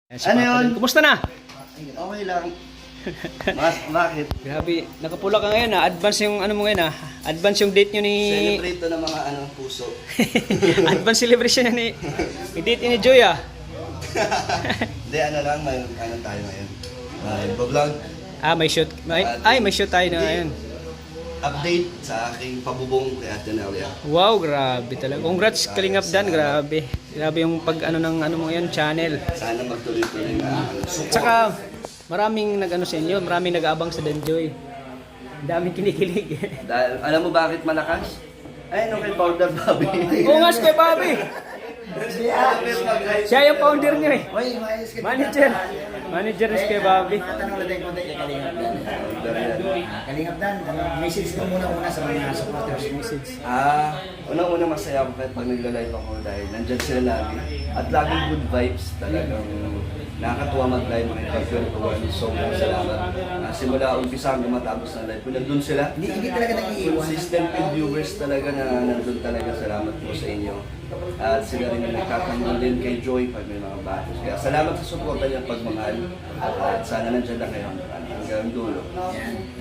Si Papa yun? din. Kumusta na? Okay lang. Bakit? Grabe, nakapula ka ngayon ha. Advance yung ano mo ngayon ha. Advance yung date nyo ni... Celebrate to ng mga puso. Advance celebration ni... Yung date ni Joy ha. Hindi, lang, may tayo ngayon. Vlog, May shoot. May shoot tayo na ngayon. update sa aking pabubong kay Ate Nelia. Wow, grabe talaga. Congrats, Kalingap Dan. Grabe. Grabe yung pag ng mo yan, channel. Sana magtuloy-tuloy na support. Tsaka, maraming sa inyo. Maraming nag-aabang sa Danjoy. Daming kinikilig. Dahil, alam mo bakit malakas? Ay, no, kay Powder Bobby. Oo nga, si Bobby. Siya yung founder niyo eh. Manager. Manager ni Kuya Bobby. Tanong natin kung tayo Kalingap Dan. Kalingap Dan, message ko muna sa mga supporters. Message. Unang-una masaya ako kahit pag nagla-live ako dahil nandyan sila lagi. At laging good vibes talagang nakakatuwa mag-live mga ipagkwentuhan. Sobrang salamat. Simula umpisa hanggang matapos ng live ko, nandun sila. Hindi talaga nag-iiwan. Consistent viewers talaga na nandun talaga. Salamat po sa inyo. At sila rin na nagtatanong din kay Joy pag may mga batos. Kaya salamat sa suporta niya pagmamahal. At sana nandyan na kayo hanggang dulo.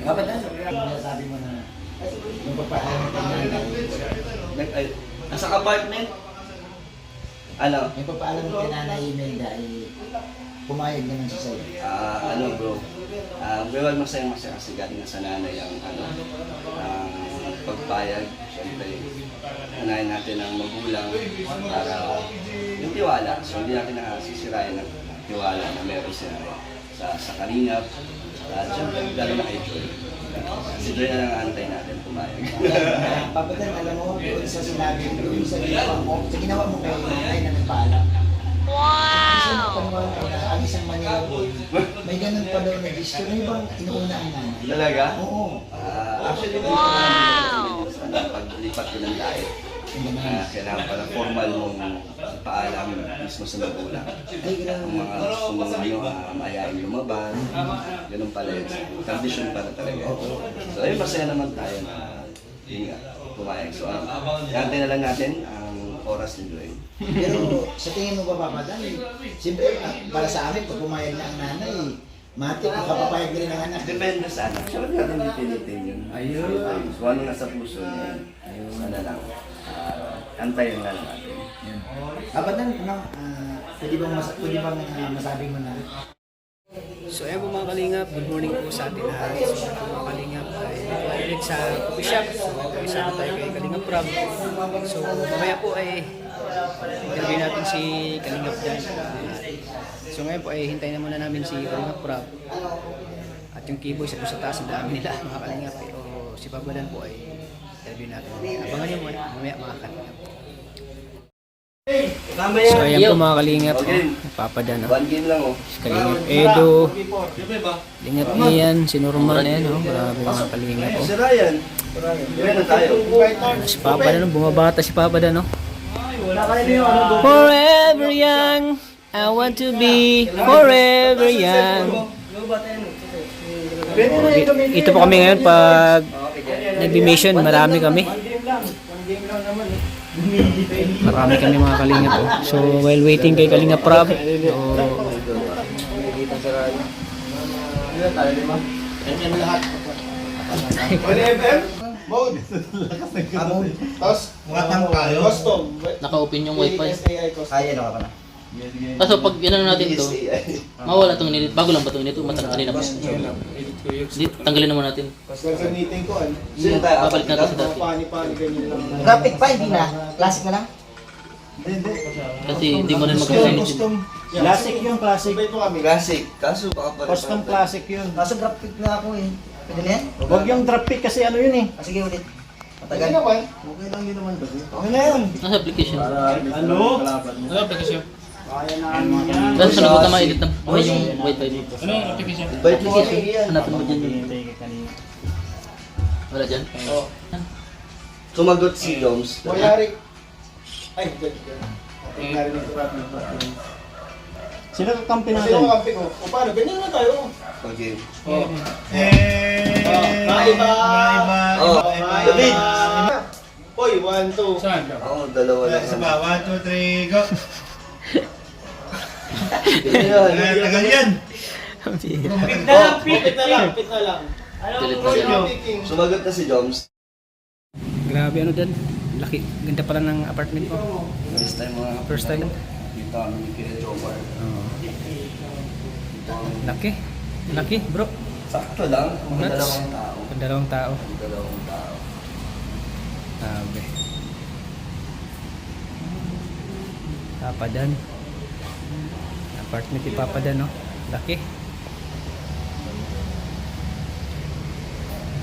Dapat Dan, sabi mo na yung papaalam kay Nasa apartment? Ano? yung papaalam kay Nanay Imelda ay pumayag naman siya sa'yo. Bro? Well, masaya kasi galing na sa nanay ang ang pagpayag. Siyempre, unahin natin ang magulang para yung tiwala. So, hindi natin nakasisirayan ng tiwala na meron siya sa Kalingap. At siyempre, lalo na kay Joy. Si Joy na lang ang antay natin pumayag. Papa Dan, alam mo, doon sa sinabi, doon sa ginawa mo kay Nanay na nagpaalam. Wow! Ang isang Manila boy, may ganun pa daw na gesture. Ano bang inuuna ang nanay? Talaga? Oo. Actually, wow! Paglipat ko ng diet. Kailangan pala formal mong paalam mismo sa magulang. Ang mga gusto mong mayayain lumabas, ganun pala yun. Condition pala talaga. So ayun, masaya naman tayo na yun nga, pumayag. So hantay na lang natin ang oras ni Joy. Pero sa tingin mo ba, Papa Dan, siyempre para sa amin, pag pumayag na ang nanay, matik, makapapayag din ang anak. Depende sa anak. Siyempre natin ipinitin yun. Ayun. So ano nasa puso niya, ano lang. Antayin na lang natin. Papa Dan, pwede bang masabi mo na? So ayan po mga Kalingap, good morning po sa atin lahat. So mga Kalingap ay ulit sa coffee shop. So isama tayo kay Kalingap Rob. So mamaya po ay interview natin si Kalingap Dan. So ngayon po ay hintayin na muna namin si Kalingap Rob. At yung keyboy sa taas, ang dami nila mga Kalingap. Pero si Papa Dan po ay interview natin. Abangan nyo mamaya mga Kalingap. So ayan po mga Kalingap, Papa Dan. One game lang Kalingap Edo, Kalingap Ian, si Norman, grabe mga Kalingap. Si Ryan. Gawin na tayo. Si Papa Dan, bumabata si Papa Dan. Forever young, I want to be forever young. Ito po kami ngayon pag nag-mission, marami kami. Marami kami mga Kalingap. So while waiting kay Kalingap Rob, Mode. Tapos, mukhang tayo. Custom. Naka-open yung wifi. Kaya na ka pa na. Kaso pag inano natin to, mawala tong init. Bago lang ba tong init? Matagal na ba? Hindi, tanggalin naman natin. Tapos sa meeting ko, Sino tayo? Babalik natin sa dati. pani-pani ganyan lang. Graphic pa, hindi na. Classic na lang. Hindi. Kasi hindi mo rin mag-init. Custom. Classic yun, classic. Iba ito kami. Classic. Kaso baka pa Custom classic yun. Kaso graphic na ako eh. Pwede na yan? Huwag yung drop pick kasi ano yun eh. Sige ulit. Okay Matagal. naman. Okay lang din naman kasi. Okay na yun. Nasa application. Ano? Nasa application. Kaya namin yan. Tapos saan ba ma-edit ng yung wifi dito? Ano yung application? Hanapin mo dyan yun. Wala dyan? Oh. Sumagot si Doms. Mayari. Ay, mayari ng traffic. Sino kakampi Kasi natin? yung kampi ko. O paano? Ganyan na tayo. Okay. Maiba! Oh, David! Hoy, 1, 2. Ako, dalawa lang. Isa ba? 1, 2, 3, go! Tagal yan. Pit na lang. Sumagot na si Joms. Grabe ano Dan. Laki. Ganda pala ng apartment mo. First time mga First time. dito kami ni Kira Jomar. Laki. Laki bro. Sakto lang, mga Nuts. dalawang tao. Dalawang tao. Mga dalawang tao. Grabe. Papa Dan. Apartment ni Papa Dan, no? Laki.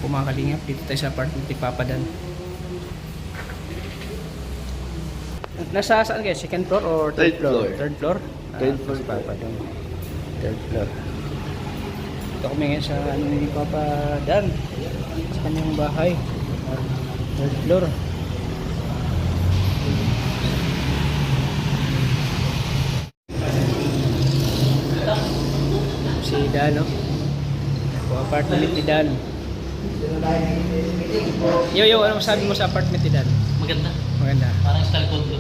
Pumakalingap dito tayo sa apartment ni Papa Dan. Nasa saan kayo? Second floor or third Third floor? floor. Third floor? Third floor. Si Papa Dan. Third floor. Ito kami ngayon sa ano ni Papa Dan. Sa kanyang bahay. Third floor. Si Dan, no? O apartment ni Dan. Yo, ano masabi mo sa apartment ni Dan? Maganda. Maganda. Parang style condo.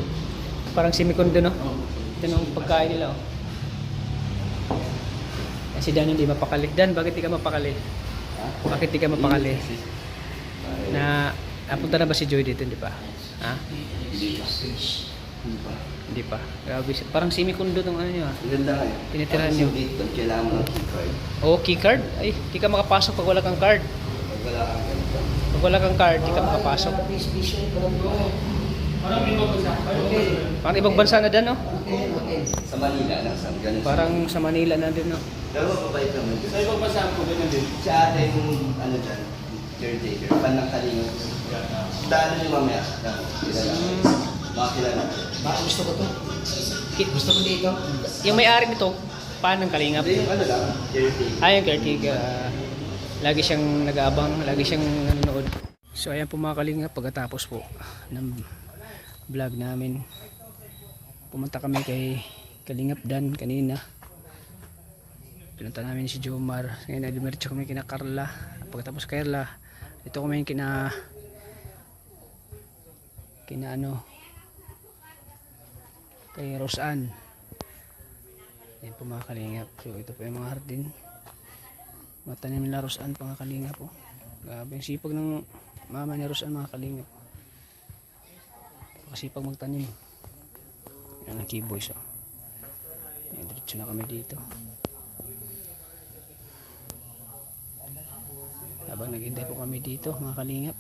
Parang semi-condo, no? Ito yung pagkain nila, oh. Si Dan hindi mapakali. Dan, bakit di ka mapakali? Bakit di ka mapakali? Na, napunta na ba si Joy dito, di ba? Ha? Hindi pa. Grabe. Parang semi-condo tong ano nyo, ah. Maganda nga eh. Tinitirahan nyo. Dito, kailangan mo ng keycard. Oh, keycard? Ay, di ka makapasok pag wala kang card. Pag wala kang ganito. Pag wala kang card, di ka makapasok. Parang ibang bansa na Dan, no? Sa Manila, nasa ganun. Parang sa Manila na din, no? Pero mababait naman dyan. Sa ibang bansa ko, ganun din. Si ate yung ano dyan, caretaker, fan ng kalinga. Daan nyo mamaya. Kilala. Mga kilala. Baka gusto ko to. Gusto ko dito. Yung may-ari nito, paano ng kalingap? Hindi yung ano lang, caretaker. Ay, yung caretaker. Lagi siyang nag-aabang, lagi siyang nanonood. So ayan po mga kalingap, pagkatapos po ng vlog namin, pumunta kami kay Kalingap Dan kanina. Pinunta namin si Jomar. Ngayon ay dumiretso kami kina Carla. Pagkatapos Carla, dito kami kina ano, kay Roseanne. Ayan po mga kalingap. So ito po yung mga hardin. Matanim nila Roseanne mga kalingap po. Grabe yung sipag ng mama ni Roseanne mga kalingap. Kasipag magtanim. Yan ang keyboys, oh. Ayan, diretso na kami dito. Habang naghintay po kami dito mga kalingap.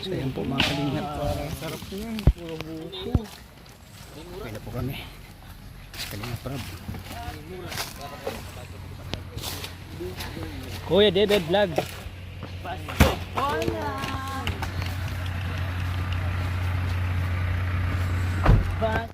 So yan po mga kalingap. Sarap niyan, puro buko. Okay na po kami sa Kalingap Rob. Kuya David Vlog. Hola!